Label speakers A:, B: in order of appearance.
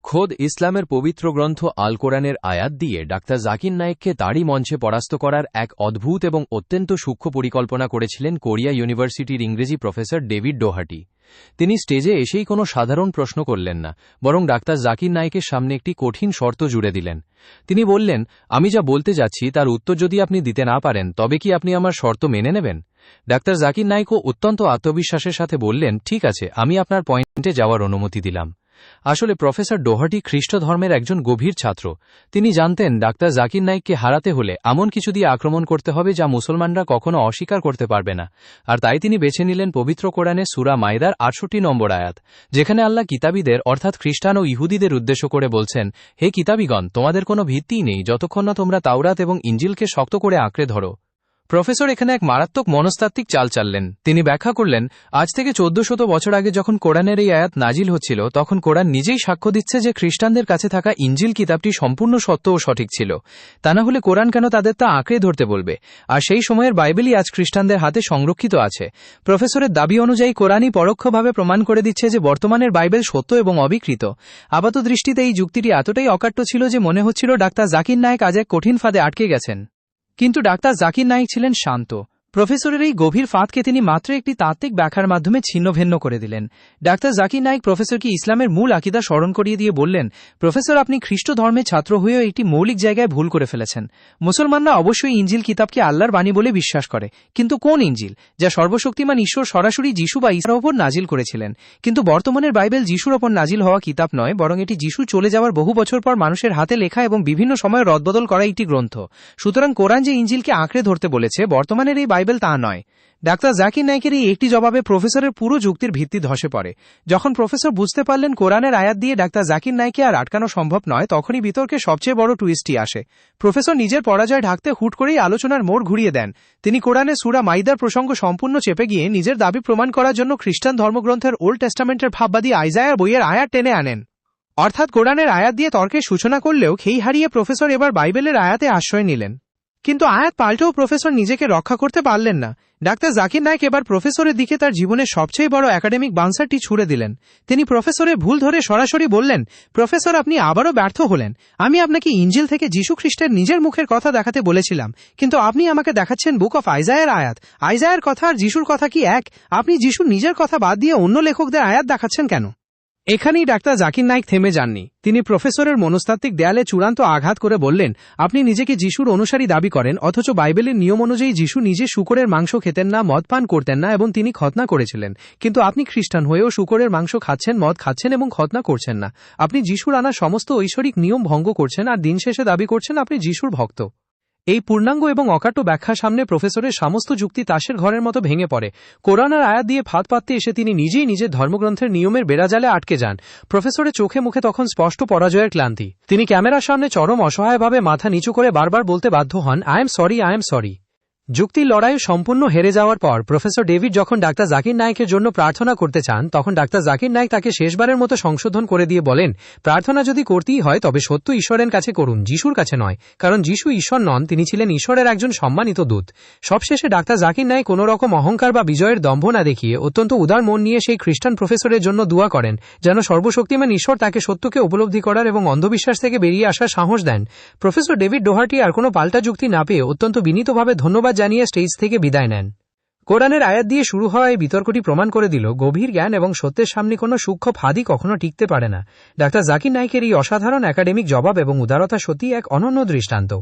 A: খোদ ইসলামের পবিত্র গ্রন্থ আল কোরআনের আয়াত দিয়ে ডাক্তার জাকির নায়েককে তাঁরই মঞ্চে পরাস্ত করার এক অদ্ভুত এবং অত্যন্ত সূক্ষ্ম পরিকল্পনা করেছিলেন কোরিয়া ইউনিভার্সিটির ইংরেজি প্রফেসর ডেভিড ডোহাটি। তিনি স্টেজে এসেই কোনো সাধারণ প্রশ্ন করলেন না, বরং ডাক্তার জাকির নায়েকের সামনে একটি কঠিন শর্ত জুড়ে দিলেন। তিনি বললেন, আমি যা বলতে যাচ্ছি তার উত্তর যদি আপনি দিতে না পারেন তবে কি আপনি আমার শর্ত মেনে নেবেন? ডাক্তার জাকির নায়েকও অত্যন্ত আত্মবিশ্বাসের সাথে বললেন, ঠিক আছে, আমি আপনার পয়েন্টে যাওয়ার অনুমতি দিলাম। আসলে প্রফেসর ডোহাটি খ্রিস্ট ধর্মের একজন গভীর ছাত্র। তিনি জানতেন ডাক্তার জাকির নায়েককে হারাতে হলে এমন কিছু দিয়ে আক্রমণ করতে হবে যা মুসলমানরা কখনো অস্বীকার করতে পারবে না। আর তাই তিনি বেছে নিলেন পবিত্র কোরআনের সূরা মাইদার ৬৮ নম্বর আয়াত, যেখানে আল্লাহ কিতাবীদের অর্থাৎ খ্রিস্টান ও ইহুদিদের উদ্দেশ্য করে বলছেন, হে কিতাবীগণ, তোমাদের কোনো ভিত্তিই নেই যতক্ষণ না তোমরা তাওরাত এবং ইঞ্জিলকে শক্ত করে আঁকড়ে ধরো। প্রফেসর এখানে এক মারাত্মক মনস্তাত্ত্বিক চাল চাললেন। তিনি ব্যাখ্যা করলেন, আজ থেকে ১৪০০ বছর আগে যখন কোরআনের এই আয়াত নাজিল হচ্ছিল তখন কোরআন নিজেই সাক্ষ্য দিচ্ছে যে খ্রিস্টানদের কাছে থাকা ইঞ্জিল কিতাবটি সম্পূর্ণ সত্য ও সঠিক ছিল। তা না হলে কোরআন কেন তাদের তা আঁকড়ে ধরতে বলবে? আর সেই সময়ের বাইবেলই আজ খ্রিস্টানদের হাতে সংরক্ষিত আছে। প্রফেসরের দাবি অনুযায়ী কোরআনই পরোক্ষভাবে প্রমাণ করে দিচ্ছে যে বর্তমানের বাইবেল সত্য এবং অবিকৃত। আপাতদৃষ্টিতে এই যুক্তিটি এতটাই অকাট্য ছিল যে মনে হচ্ছিল ডাক্তার জাকির নায়েক আজ এক কঠিন ফাঁদে আটকে গেছেন। কিন্তু ডাক্তার জাকির নায়েক ছিলেন শান্ত। প্রফেসরের এই গভীর ফাঁদকে তিনি মাত্র একটি তাত্ত্বিক ব্যাখ্যার মাধ্যমে ছিন্নভিন্ন করে দিলেন। ডাক্তার জাকির নায়েক প্রফেসরকে ইসলামের মূল আকিদা স্মরণ করিয়ে দিয়ে বললেন, প্রফেসর, আপনি খ্রিস্ট ধর্মের ছাত্র হয়েও একটি মৌলিক জায়গায় ভুল করে ফেলেছেন। মুসলমানরা অবশ্যই ইঞ্জিল কিতাবকে আল্লাহর বাণী বলে বিশ্বাস করে, কিন্তু কোন ইঞ্জিল? যা সর্বশক্তিমান ঈশ্বর সরাসরি যিশু বা ঈসার ওপর নাজিল করেছিলেন। কিন্তু বর্তমানের বাইবেল যিশুর ওপর নাজিল হওয়া কিতাব নয়, বরং এটি যিশু চলে যাওয়ার বহু বছর পর মানুষের হাতে লেখা এবং বিভিন্ন সময়ে রদবদল করা একটি গ্রন্থ। সুতরাং কোরআন যে ইঞ্জিলকে আঁকড়ে ধরতে বলেছে, বর্তমানের এই বাইবেল তা নয়। ডাক্তার জাকির নায়েকের এই একটি জবাবে প্রফেসরের পুরো যুক্তির ভিত্তি ধসে পড়ে। যখন প্রফেসর বুঝতে পারলেন কোরআনের আয়াত দিয়ে ডাক্তার জাকির নায়েককে আর আটকানো সম্ভব নয়, তখনই বিতর্কের সবচেয়ে বড় টুইস্টটি আসে। প্রফেসর নিজের পরাজয় ঢাকতে হুট করেই আলোচনার মোড় ঘুরিয়ে দেন। তিনি কোরআনের সূরা মাইদার প্রসঙ্গ সম্পূর্ণ চেপে গিয়ে নিজের দাবি প্রমাণ করার জন্য খ্রিস্টান ধর্মগ্রন্থের ওল্ড টেস্টামেন্টের ভাববাদী আইজায়ার বইয়ের আয়াত টেনে আনেন। অর্থাৎ কোরআনের আয়াত দিয়ে তর্কের সূচনা করলেও খেই হারিয়ে প্রফেসর এবার বাইবেলের আয়াতে আশ্রয় নিলেন। কিন্তু আয়াত পাল্টেও প্রফেসর নিজেকে রক্ষা করতে পারলেন না। ডাক্তার জাকির নায়েক এবার প্রফেসরের দিকে তার জীবনের সবচেয়ে বড় একাডেমিক বানসারটি ছুড়ে দিলেন। তিনি প্রফেসরের ভুল ধরে সরাসরি বললেন, প্রফেসর, আপনি আবারও ব্যর্থ হলেন। আমি আপনাকে ইঞ্জিল থেকে যীশু খ্রিস্টের নিজের মুখের কথা দেখাতে বলেছিলাম, কিন্তু আপনি আমাকে দেখাচ্ছেন বুক অফ আইজায়ার আয়াত। আইজায়ার কথা আর যিশুর কথা কি এক? আপনি যিশুর নিজের কথা বাদ দিয়ে অন্য লেখকদের আয়াত দেখাচ্ছেন কেন? এখানেই ডাক্তার জাকির নায়েক থেমে যাননি। তিনি প্রফেসরের মনস্তাত্ত্বিক দেয়ালে চূড়ান্ত আঘাত করে বললেন, আপনি নিজেকে যিশুর অনুসারী দাবি করেন, অথচ বাইবেলের নিয়ম অনুযায়ী যিশু নিজে শূকরের মাংস খেতেন না, মদ পান করতেন না এবং তিনি খতনা করেছিলেন। কিন্তু আপনি খ্রিস্টান হয়েও শূকরের মাংস খাচ্ছেন, মদ খাচ্ছেন এবং খতনা করছেন না। আপনি যিশুর আনা সমস্ত ঐশ্বরিক নিয়ম ভঙ্গ করছেন আর দিন শেষে দাবি করছেন আপনি যিশুর ভক্ত। এই পূর্ণাঙ্গ এবং অকাট্য ব্যাখ্যার সামনে প্রফেসরের সমস্ত যুক্তি তাসের ঘরের মতো ভেঙে পড়ে। কোরআনের আয়াত দিয়ে ফাঁদ পাততে এসে তিনি নিজেই নিজের ধর্মগ্রন্থের নিয়মের বেড়াজালে আটকে যান। প্রফেসরের চোখে মুখে তখন স্পষ্ট পরাজয়ের ক্লান্তি। তিনি ক্যামেরার সামনে চরম অসহায়ভাবে মাথা নিচু করে বারবার বলতে বাধ্য হন, I am sorry, I am sorry. যুক্তির লড়াইয়ে সম্পূর্ণ হেরে যাওয়ার পর প্রফেসর ডেভিড যখন ডাক্তার জাকির নায়েকের জন্য প্রার্থনা করতে চান, তখন ডাক্তার জাকির নায়েক তাকে শেষবারের মতো সংশোধন করে দিয়ে বলেন, প্রার্থনা যদি করতেই হয় তবে সত্য ঈশ্বরের কাছে করুন, যিশুর কাছে নয়। কারণ যিশু ঈশ্বর নন, তিনি ছিলেন ঈশ্বরের একজন সম্মানিত দূত। সবশেষে ডাক্তার জাকির নায়েক কোনো রকম অহংকার বা বিজয়ের দম্ভ না দেখিয়ে অত্যন্ত উদার মন নিয়ে সেই খ্রিস্টান প্রফেসরের জন্য দোয়া করেন, যেন সর্বশক্তিমান ঈশ্বর তাকে সত্যকে উপলব্ধি করার এবং অন্ধবিশ্বাস থেকে বেরিয়ে আসার সাহস দেন। প্রফেসর ডেভিড ডোহাটি আর কোনো পাল্টা যুক্তি না পেয়ে অত্যন্ত বিনীতভাবে ধন্যবাদ জানিয়ে স্টেজ থেকে বিদায় নেন। কোরআনের আয়াত দিয়ে শুরু হওয়া এই বিতর্কটি প্রমাণ করে দিল, গভীর জ্ঞান এবং সত্যের সামনে কোনো সূক্ষ্ম ফাঁদই কখনো টিকতে পারে না। ডাক্তার জাকির নায়েকের এই অসাধারণ একাডেমিক জবাব এবং উদারতা সত্যিই এক অনন্য দৃষ্টান্ত।